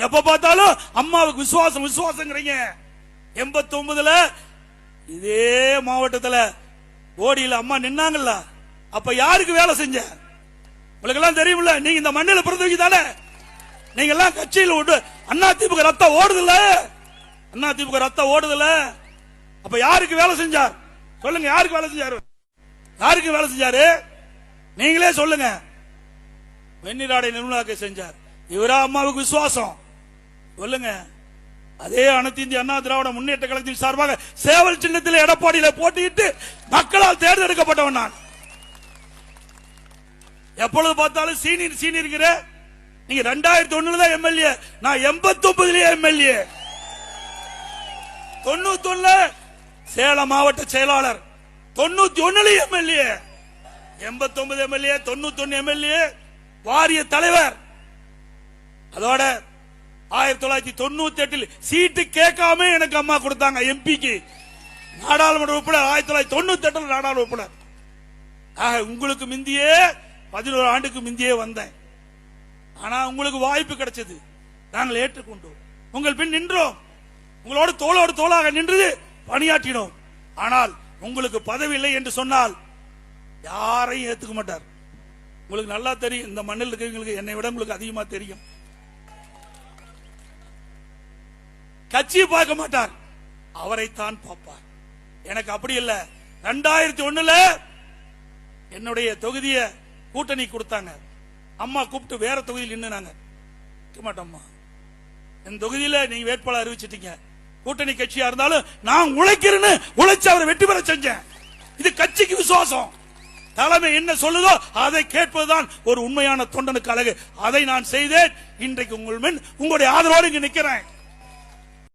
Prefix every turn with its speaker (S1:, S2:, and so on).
S1: எப்ப பார்த்தாலும் அம்மாவுக்கு விசுவாசம் விசுவாசங்கிறீங்க. 89ல இதே மாவட்டத்துல ஓடியில அம்மா நின்னாங்கல்ல, அப்ப யாருக்கு வேலை செஞ்ச? உங்களுக்கு எல்லாம் தெரியுமில்ல. நீங்க இந்த மண்ணில பிறந்தவங்க தானே. நீங்க எல்லாம் கட்சியில் விட்டு அதிமுக ரத்தம் ஓடுதுல, அதிமுக ரத்தம் ஓடுதுல. அப்ப யாருக்கு வேலை செஞ்சார் சொல்லுங்க? யாருக்கு வேலை செஞ்சாரு? யாருக்கு வேலை செஞ்சாரு? நீங்களே சொல்லுங்க. வெண்ணிராடை நிர்மலாக்கு செஞ்சார். இவரா அம்மாவுக்கு விசுவாசம்? சொல்லுங்க. அதே அனைத்து இந்திய அண்ணா திராவிட முன்னேற்ற கழகத்தின் சார்பாக சேவல் சின்னத்தில் எடப்பாடியில போட்டியிட்டு மக்களால் தேர்ந்தெடுக்கப்பட்டவன் நான். எப்பொழுது பார்த்தாலும் சீனியர் சீனியர். நீங்க 2001 தான் எம்எல்ஏ, நான் 89 எம்எல்ஏ. 91 சேலம் மாவட்ட செயலாளர், 91 எம்எல்ஏ, 89 எம்எல்ஏ, 91 எம்எல்ஏ, வாரிய தலைவர். அதோட 1998 சீட்டு கேட்காம எனக்கு அம்மா கொடுத்தாங்க எம்பிக்கு, நாடாளுமன்ற உறுப்பினர். 1998 நாடாளுமன்ற உறுப்பினர். உங்களுக்கு முந்தியே 11 ஆண்டுக்கு முந்தியே வந்தேன். ஆனா உங்களுக்கு வாய்ப்பு கிடைச்சது, நாங்கள் ஏற்றுக்கொண்டோம். உங்கள் பின் நின்றோம், உங்களோடு தோளோடு தோளாக நின்று பணியாற்றினோம். ஆனால் உங்களுக்கு பதவி இல்லை என்று சொன்னால் யாரையும் ஏத்துக்க மாட்டார். உங்களுக்கு நல்லா தெரியும், இந்த மண்ணில் இருக்கிறவங்களுக்கு என்னை விட உங்களுக்கு அதிகமா தெரியும். கட்சியை பார்க்க மாட்டார், அவரைத்தான் பார்ப்பார். எனக்கு அப்படி இல்ல. 2001 என்னுடைய தொகுதியை கூட்டணி கொடுத்தாங்க. அம்மா கூப்பிட்டு வேற தொகுதியில் நின்னுனாங்க. மாட்டோம்மா, என் தொகுதியில நீங்க வேட்பாளர் அறிவிச்சிட்டீங்க, கூட்டணி கட்சியா இருந்தாலும் நான் உழைக்கிறேன்னு உழைச்சு அவரை வெற்றி பெற செஞ்சேன். இது கட்சிக்கு விசுவாசம். தலைமை என்ன சொல்லுதோ அதை கேட்பதுதான் ஒரு உண்மையான தொண்டனுக்கு அழகு. அதை நான் செய்தேன். இன்றைக்கு உங்கள் முன் உங்களுடைய ஆதரவோடு இங்க நிக்கிறேன்.